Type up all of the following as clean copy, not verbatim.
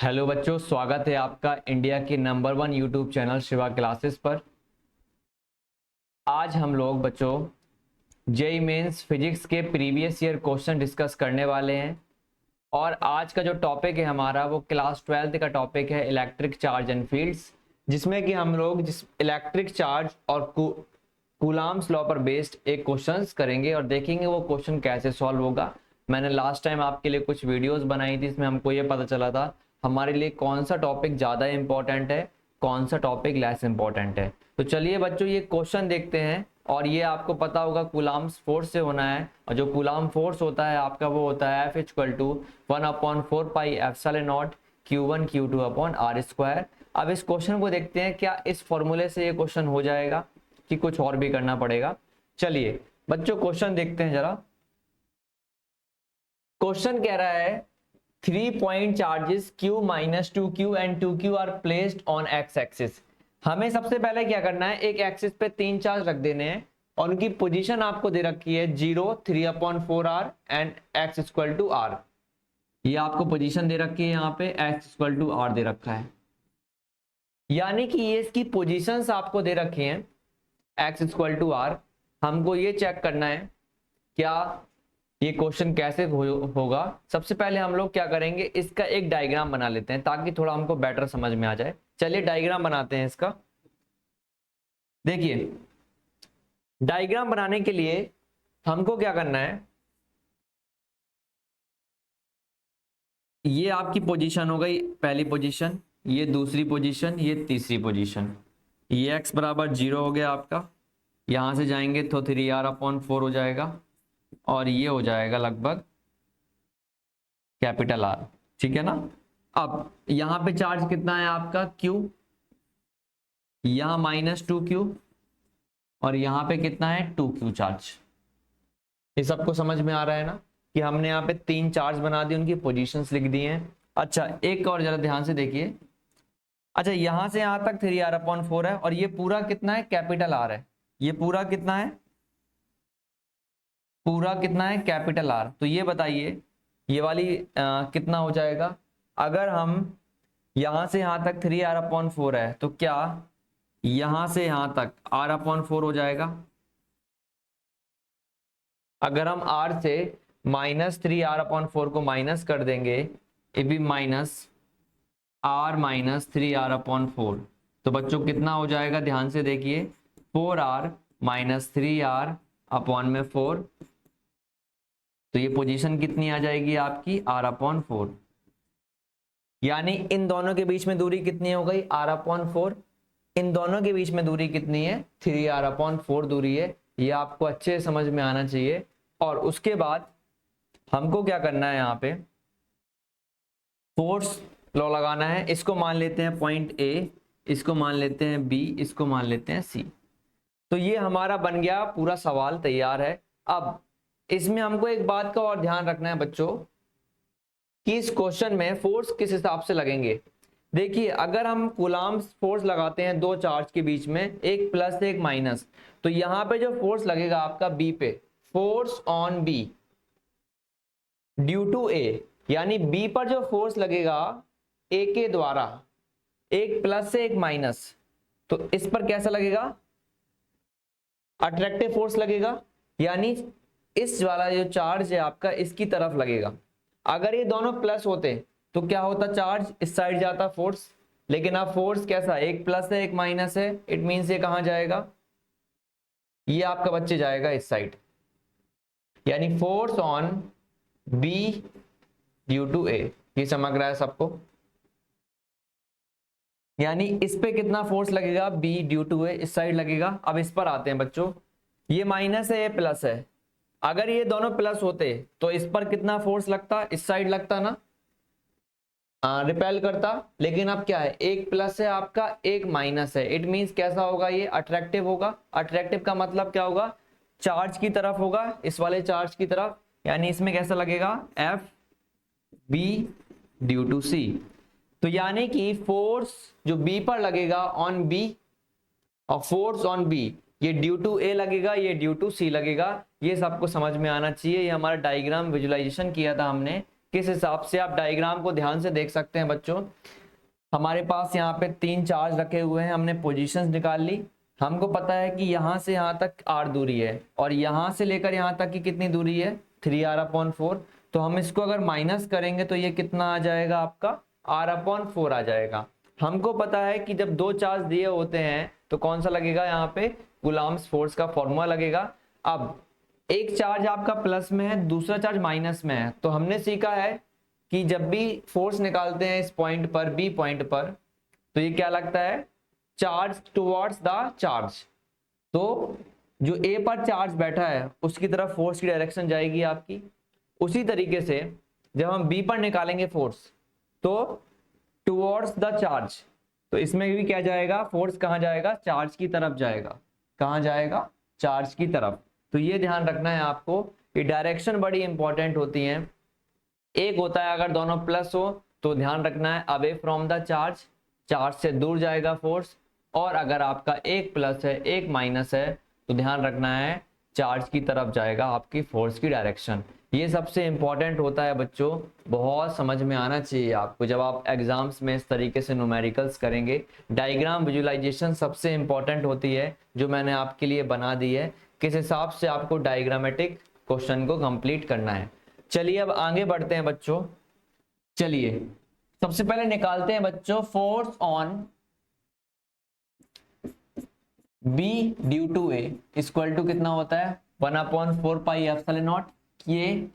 Hello बच्चों, स्वागत है आपका इंडिया के number 1 YouTube channel Shiva classes पर। आज हम लोग बच्चों जेईई मेंस फिजिक्स के प्रीवियस ईयर क्वेश्चन डिस्कस करने वाले हैं। और आज का जो टॉपिक है हमारा वो क्लास 12th का टॉपिक है इलेक्ट्रिक चार्ज एंड फील्ड्स, जिसमें कि हम लोग जिस इलेक्ट्रिक चार्ज और कूलाम्स लॉ पर बेस्ड एक क्वेश्चंस करेंगे और देखेंगे वो क्वेश्चन कैसे सॉल्व होगा। मैंने लास्ट टाइम आपके लिए कुछ वीडियोस बनाई थी, इसमें हमको ये पता चला था हमारे लिए कौन सा टॉपिक ज़्यादा इंपॉर्टेंट है, कौन सा टॉपिक लेस इंपॉर्टेंट है। तो चलिए बच्चों ये क्वेश्चन देखते हैं। और ये आपको पता होगा कूलाम्स फोर्स से होना है, और जो कूलाम फोर्स होता है आपका वो होता है F equal to 1/4 pi epsilon naught Q1 Q2 upon R square. अब इस क्वेश्चन को देखते हैं, क्या इस फॉर्मूले से ये क्वेश्चन हो जाएगा कि कुछ और भी करना पड़ेगा। चलिए बच्चों क्वेश्चन देखते हैं जरा। क्वेश्चन कह रहा है 3 point charges Q minus 2Q and 2Q are placed on x axis. हमें सबसे पहले क्या करना है, एक एक्सिस पे 3 चार्ज रख देने हैं और उनकी पोजीशन आपको दे रखी है 0, 3/4R and x equal to R। ये आपको पोजीशन दे रखी है, यहाँ पे x इक्वल टू R दे रखा है, यानी कि ये इसकी पोजीशंस आपको दे रखी हैं x इक्वल टू R। हमको ये चेक करना है क्या ये क्वेश्चन कैसे होगा। सबसे पहले हम लोग क्या करेंगे, इसका एक डायग्राम बना लेते हैं ताकि थोड़ा हमको बेटर समझ में आ जाए। चलिए डायग्राम बनाते हैं इसका। देखिए डायग्राम बनाने के लिए हमको क्या करना है, ये आपकी पोजीशन हो गई पहली पोजीशन, ये दूसरी पोजीशन, ये तीसरी पोजीशन। ये x बराबर 0 हो गया आपका, यहां से जाएंगे तो 3R/4 हो जाएगा और ये हो जाएगा लगभग कैपिटल R, ठीक है ना। अब यहां पे चार्ज कितना है आपका Q, यहां -2Q और यहां पे कितना है 2Q चार्ज। ये सबको समझ में आ रहा है ना कि हमने यहाँ पे 3 चार्ज बना दिए, उनकी पोजीशंस लिख दी हैं। अच्छा एक और जरा ध्यान से देखिए। अच्छा यहां से यहां तक 3R/4 है और ये पूरा कितना है, कैपिटल R है। ये पूरा कितना है, पूरा कितना है, कैपिटल R। तो ये बताइए ये वाली कितना हो जाएगा। अगर हम यहां से यहां तक 3R/4 है तो क्या यहां से यहां तक R/4 हो जाएगा। अगर हम R से -3R/4 को माइनस कर देंगे, ये भी -R-3R/4, तो बच्चों कितना हो जाएगा, ध्यान से देखिए 4R - 3R/4। तो ये पोजीशन कितनी आ जाएगी आपकी R/4, यानी इन दोनों के बीच में दूरी कितनी हो गई R/4। इन दोनों के बीच में दूरी कितनी है, 3R/4 दूरी है। ये आपको अच्छे से समझ में आना चाहिए। और उसके बाद हमको क्या करना है, यहाँ पे फोर्स लॉ लगाना है। इसको मान लेते हैं पॉइंट A, इसको मान लेते हैं B, इसको मान लेते हैं C। तो ये हमारा बन गया, पूरा सवाल तैयार है। अब इसमें हमको एक बात का और ध्यान रखना है बच्चों कि इस क्वेश्चन में फोर्स किस हिसाब से लगेंगे। देखिए अगर हम कूलाम्स फोर्स लगाते हैं दो चार्ज के बीच में, एक प्लस एक माइनस, तो यहां पे जो फोर्स लगेगा आपका B पे, force on B due to A, यानी B पर जो फोर्स लगेगा A के द्वारा, एक प्लस से एक माइनस, तो इस पर कैसा लगेगा, अट्रैक्टिव फोर्स लगेगा, यानी इस वाला जो चार्ज है आपका इसकी तरफ लगेगा। अगर ये दोनों प्लस होते तो क्या होता, चार्ज इस साइड जाता फोर्स, लेकिन अब फोर्स कैसा, एक प्लस है एक माइनस है, इट मीन्स ये कहां जाएगा, ये आपका बच्चे जाएगा इस साइड, यानी force on B due to A। ये समझ रहा है सबको, यानी इस पे कितना फोर्स लगेगा, B ड्यू टू A, इस साइड लगेगा। अब इस पर आते हैं बच्चों, ये माइनस है ये प्लस है, अगर ये दोनों प्लस होते तो इस पर कितना फोर्स लगता, इस साइड लगता ना, रिपेल करता। लेकिन अब क्या है, एक प्लस है आपका एक माइनस है, इट मींस कैसा होगा, ये अट्रैक्टिव होगा। अट्रैक्टिव का मतलब क्या होगा, चार्ज की तरफ होगा, इस वाले चार्ज की तरफ, यानी इसमें कैसा लगेगा F B due to C। तो यानी कि फोर्स जो B पर लगेगा ऑन B, और फोर्स ऑन B ये ड्यू टू A लगेगा, ये ड्यू टू C लगेगा। ये सबको समझ में आना चाहिए। ये हमारा डायग्राम विजुअलाइजेशन किया था हमने किस हिसाब से आप डायग्राम को ध्यान से देख सकते हैं बच्चों। हमारे पास यहाँ पे 3 चार्ज रखे हुए हैं, हमने पोजीशंस निकाल ली। हमको पता है कि यहाँ से यहाँ तक r दूरी है और यहाँ से लेकर यहाँ तक की कितनी दूरी है 3r/4। तो हम इसको अगर माइनस करेंगे तो ये कितना आ जाएगा आपका r/4 आ जाएगा। हमको पता है कि जब दो चार्ज दिए होते हैं तो कौन सा लगेगा, यहाँ पे कूलम्ब्स फोर्स का फॉर्मूला लगेगा। अब एक चार्ज आपका प्लस में है, दूसरा चार्ज माइनस में है, तो हमने सीखा है कि जब भी फोर्स निकालते हैं इस पॉइंट पर, बी पॉइंट पर, तो ये क्या लगता है, चार्ज टुवर्ड्स द चार्ज। तो जो ए पर चार्ज बैठा है उसकी तरफ फोर्स की डायरेक्शन जाएगी आपकी। उसी तरीके से जब हम बी पर निकालेंगे फोर्स तो टुवर्ड्स द चार्ज, तो इसमें भी क्या जाएगा, फोर्स कहाँ जाएगा, चार्ज की तरफ जाएगा। कहाँ जाएगा, चार्ज की तरफ। तो ये ध्यान रखना है आपको, ये डायरेक्शन बड़ी इंपॉर्टेंट होती है। एक होता है अगर दोनों प्लस हो तो ध्यान रखना है away from the charge, charge से दूर जाएगा फोर्स। और अगर आपका एक प्लस है एक माइनस है तो ध्यान रखना है चार्ज की तरफ जाएगा आपकी फोर्स की डायरेक्शन। ये सबसे इंपॉर्टेंट होता है बच्चों, बहुत समझ में आना चाहिए आपको जब आप एग्जाम्स में इस तरीके से न्यूमेरिकल्स करेंगे। डायग्राम विजुअलाइजेशन सबसे इंपॉर्टेंट होती है जो मैंने आपके लिए बना दी है, किस हिसाब से आपको डायग्रामेटिक क्वेश्चन को कंप्लीट करना है। चलिए अब आगे बढ़ते हैं बच्चों। चलिए सबसे पहले निकालते हैं बच्चों force on B due to A equal to कितना होता है 1/4πε0। ये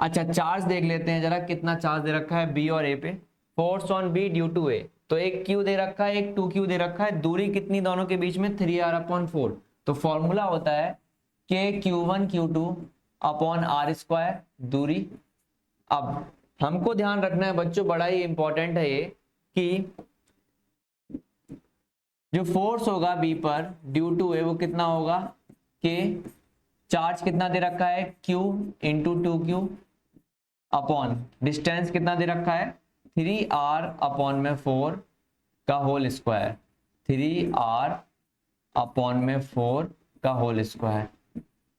अच्छा चार्ज देख लेते हैं जरा, कितना चार्ज दे रखा है B और A पे। Force on B due to A, तो एक Q दे रखा है एक 2Q दे रखा है, दूरी कितनी दोनों के बीच में 3r/4। तो फॉर्मूला होता है KQ1Q2/r², दूरी। अब हमको ध्यान रखना है बच्चों, बड़ा ही इंपॉर्टेंट है ये, कि जो फोर्स होगा बी पर ड्यू टू ए वो कितना होगा, के चार्ज कितना दे रखा है Q into 2Q upon distance कितना दे रखा है 3r/4 का होल स्क्वायर, 3r/4 का होल स्क्वायर।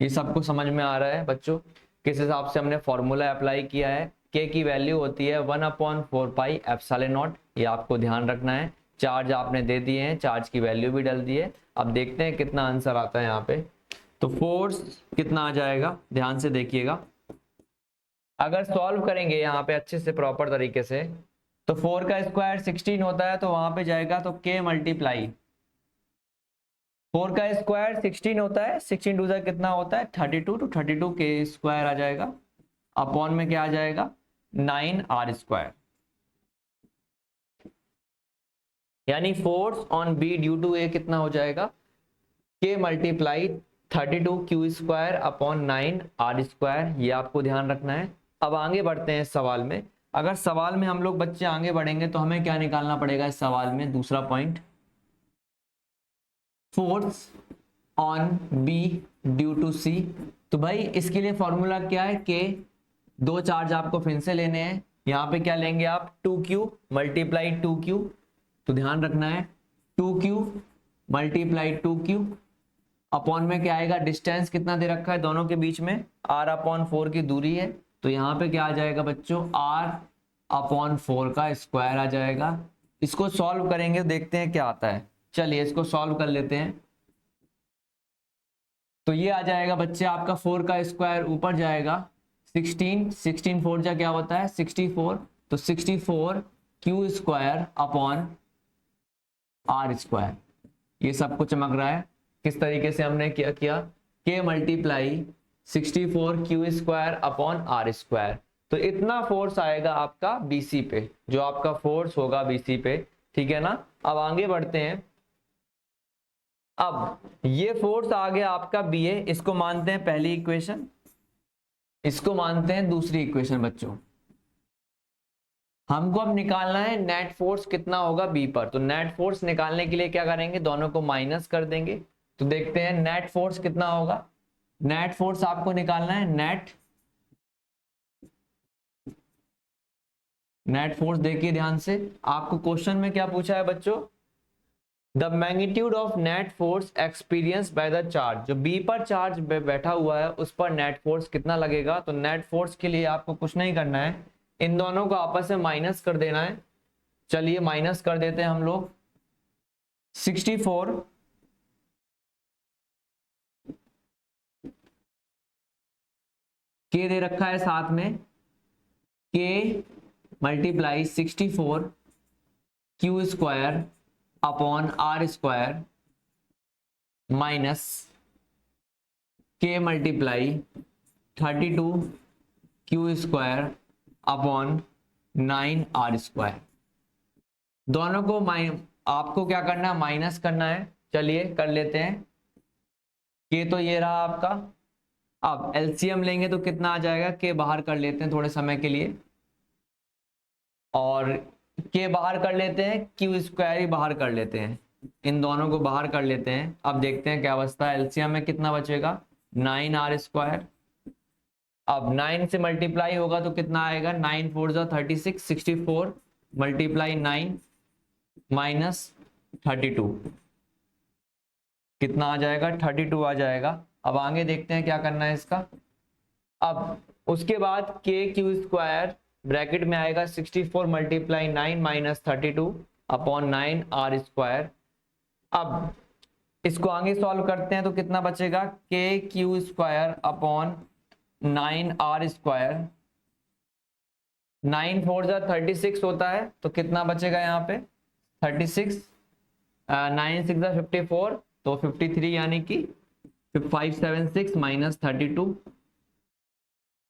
ये सबको समझ में आ रहा है बच्चों, किस हिसाब से हमने फॉर्मूला अप्लाई किया है। K की वैल्यू होती है 1/4πε0, ये आपको ध्यान रखना है। चार्ज आपने दे दिए हैं, चार्ज की वैल्यू भी डाल दी है। अब देखते हैं कितना आंसर आता है यहाँ पे। तो फोर्स कितना आ जाएगा, ध्यान से देखिएगा। अगर सॉल्व करेंगे यहाँ पे अच्छे से प्रॉपर तरीके से, तो 4 का स्क्वायर 16 होता है, तो वहां पे जाएगा तो K मल्टीप्लाई 4 का स्क्वायर 16 होता है, 16 टू ज़ा कितना होता है 32, तो 32 K स्क्वायर आ जाएगा। अपॉन में क्या आ जाएगा 9r², यानी force on B due to A कितना हो जाएगा K multiply 32Q² upon 9r²। ये आपको ध्यान रखना है। अब आगे बढ़ते हैं सवाल में। अगर सवाल में हम लोग बच्चे आगे बढ़ेंगे तो हमें क्या निकालना पड़ेगा इस सवाल में, दूसरा point, force on B due to C. तो भाई इसके लिए फॉर्मूला क्या है, के दो चार्ज आपको फिर से लेने हैं। यहाँ पे क्या लेंगे आप 2Q मल्टीप्लाई 2Q, तो ध्यान रखना है 2Q मल्टीप्लाई 2Q अपॉन में क्या आएगा, डिस्टेंस कितना दे रखा है दोनों के बीच में r/4 की दूरी है, तो यहाँ पे क्या आ जाएगा बच्चों r/4 का स्क्वायर आ जाएगा। इसको सॉल्व करेंगे देखते हैं क्या आता है। चलिए इसको सॉल्व कर लेते हैं। तो ये आ जाएगा बच्चे आपका 4 का स्क्वायर ऊपर जाएगा 16 4 जा क्या होता है 64, तो 64Q² अपॉन r²। ये सब कुछ चमक रहा है। किस तरीके से हमने क्या किया, K multiply 64Q² upon r²। तो इतना फोर्स आएगा आपका BC पे, जो आपका फोर्स होगा BC पे, ठीक है ना। अब आगे बढ़ते हैं। अब ये फोर्स आ गया आपका BA, इसको मानते हैं पहली इक्वेशन, इसको मानते हैं दूसरी इक्वेशन। बच्चों हमको अब निकालना है नेट फोर्स कितना होगा B पर। तो नेट फोर्स निकालने के लिए क्या करेंगे, दोनों को माइनस कर देंगे। तो देखते हैं नेट फोर्स कितना होगा। नेट फोर्स आपको निकालना है, नेट फोर्स देखिए ध्यान से। आपको क्वेश्चन में क्या पूछा है बच्चों, the magnitude of net force experience by the charge, जो बी पर चार्ज बैठा हुआ है उस पर नेट फोर्स कितना लगेगा। तो नेट फोर्स के लिए आपको कुछ नहीं करना है, इन दोनों को आपस में माइनस कर देना है। चलिए माइनस कर देते हैं हम लोग। 64 के दे रखा है साथ में, k multiply 64 q square upon r square minus k multiply 32 q square upon 9 are square. दोनों को आपको क्या करना है, माइनस करना है। चलिए कर लेते हैं। के तो ये रहा आपका, अब एलसीएम लेंगे तो कितना आ जाएगा, के बाहर कर लेते हैं थोड़े समय के लिए, और के बाहर कर लेते हैं, क्यू स्क्वायर ही बाहर कर लेते हैं, इन दोनों को बाहर कर लेते हैं। अब देखते हैं क्या अवस्था है। एलसीएम में कितना बचेगा, 9 आर स्क्वायर। अब 9 से मल्टीप्लाई होगा तो कितना आएगा, 9 4 जा 36, 64 मल्टीप्लाई 9 माइनस 32 कितना आ जाएगा, 32 आ जाएगा। अब आगे देखते हैं क्या करना है इसका। अब उसके बाद के क्यू स्क्वायर ब्रैकेट में आएगा 64 multiply 9 minus 32 upon 9 are square. अब इसको आगे सॉल्व करते हैं तो कितना बचेगा, k q square upon 9 are square. 9 4 जा 36 होता है तो कितना बचेगा यहाँ पे 36, 9 6 जा 54 तो 53 यानी कि 576 माइनस 32,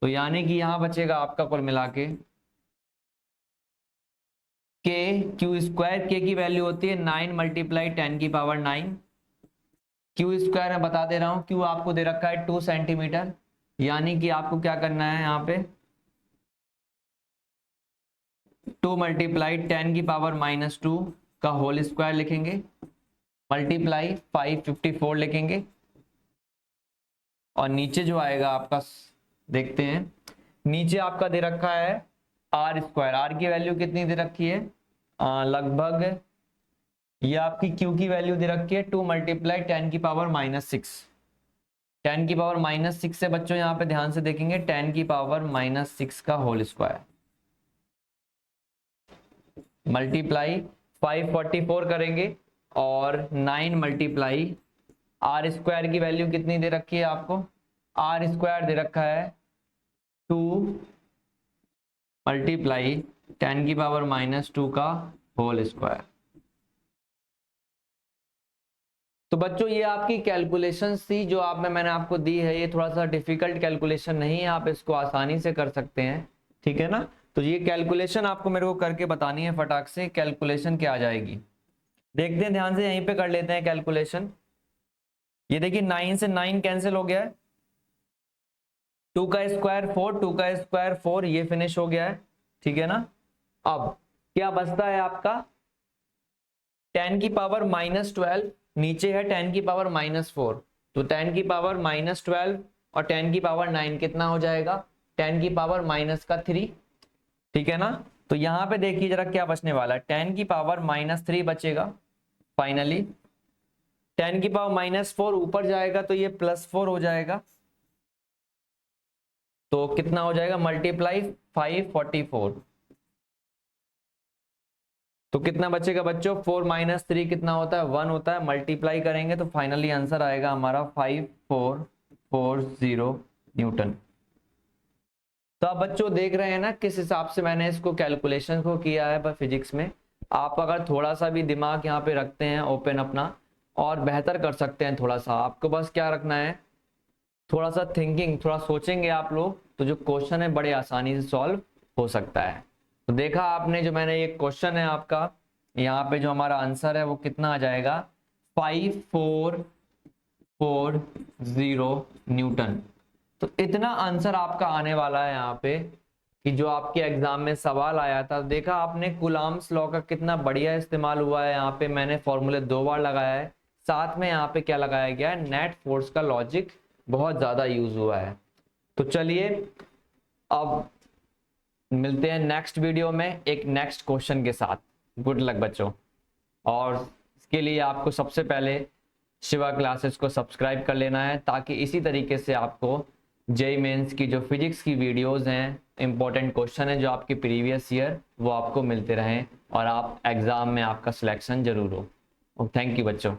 तो यानी कि यहां बचेगा आपका कुल मिला के क्यू स्क्वायर। के की वैल्यू होती है 9 मल्टीप्लाई 10 की पावर 9। क्यू स्क्वायर मैं बता दे रहा हूं, क्यू आपको दे रखा है 2 सेंटीमीटर, यानी कि आपको क्या करना है यहाँ पे 2 मल्टीप्लाई 10 की पावर -2 का होल स्क्वायर लिखेंगे, मल्टीप्लाई 554 लिखेंगे, और नीचे जो आएगा आपका देखते हैं, नीचे आपका दे रखा है आर स्क्वायर। आर की वैल्यू कितनी दे रखी है, लगभग ये आपकी क्यू की वैल्यू दे रखी है 2 मल्टीप्लाई 10 की पावर -6। 10 की पावर -6 से बच्चों यहाँ पे ध्यान से देखेंगे 10 की पावर -6 का होल स्क्वायर मल्टीप्लाई 544 करेंगे, और 9 मल्टीप्लाई आर स्क्वायर की वैल्यू कितनी दे रखी है आपको, आर स्क्वायर दे रखा है 2 मल्टीप्लाई 10 की पावर -2 का होल स्क्वायर। तो बच्चों ये आपकी कैलकुलेशन थी जो मैंने आपको दी है। ये थोड़ा सा डिफिकल्ट कैलकुलेशन नहीं है, आप इसको आसानी से कर सकते हैं, ठीक है ना। तो ये कैलकुलेशन आपको मेरे को करके बतानी है, फटाक से कैलकुलेशन क्या आ जाएगी देखते हैं ध्यान से, यहीं पे कर लेते हैं कैलकुलेशन। ये देखिए 9 से 9 कैंसिल हो गया है, 2 का स्क्वायर 4, 2 का स्क्वायर 4, ये फिनिश हो गया है, ठीक है ना। अब क्या बचता है आपका 10 की पावर -12, नीचे है 10 की पावर -4, तो 10 की पावर -12 और 10 की पावर 9 कितना हो जाएगा, 10 की पावर -3, ठीक है ना। तो यहाँ पे देखिए जरा क्या बचने वाला है, 10 की पावर -3 बचेगा फाइनली। 10 की पावर -4 ऊपर जाएगा तो ये +4 हो जाएगा, तो कितना हो जाएगा मल्टीप्लाई 544, तो कितना बचेगा बच्चों, 4 - 3 कितना होता है, 1 होता है, मल्टीप्लाई करेंगे तो फाइनली आंसर आएगा हमारा 5440 न्यूटन। तो आप बच्चों देख रहे हैं ना किस हिसाब से मैंने इसको कैलकुलेशन को किया है फिजिक्स में। आप अगर थोड़ा सा भी दिमाग यहाँ पे रखते हैं ओपन अपना, और बेहतर कर सकते हैं थोड़ा सा। आपको बस क्या रखना है, थोड़ा सा थिंकिंग, थोड़ा सोचेंगे आप लोग तो जो क्वेश्चन है बड़े आसानी से सॉल्व हो सकता है। तो देखा आपने, जो मैंने ये क्वेश्चन है आपका, यहाँ पे जो हमारा आंसर है वो कितना आ जाएगा 5440 न्यूटन। तो इतना आंसर आपका आने वाला है यहाँ पे, कि जो आपके एग्जाम में सवाल आया था। देखा आपने कुलाम्स लॉ का कितना बढ़िया इस्तेमाल हुआ है, यहाँ पे मैंने फॉर्मूले 2 बार लगाया है, साथ में यहाँ पे क्या लगाया गया है, नेट फोर्स का लॉजिक बहुत ज्यादा यूज हुआ है। तो चलिए अब मिलते हैं नेक्स्ट वीडियो में एक नेक्स्ट क्वेश्चन के साथ। गुड लक बच्चों, और इसके लिए आपको सबसे पहले शिवा क्लासेस को सब्सक्राइब कर लेना है, ताकि इसी तरीके से आपको जेई मेंस की जो फिजिक्स की वीडियोस हैं, इंपॉर्टेंट क्वेश्चन है जो आपके प्रीवियस ईयर, वो आपको मिलते रहें और आप एग्ज़ाम में आपका सिलेक्शन ज़रूर हो। थैंक यू बच्चों।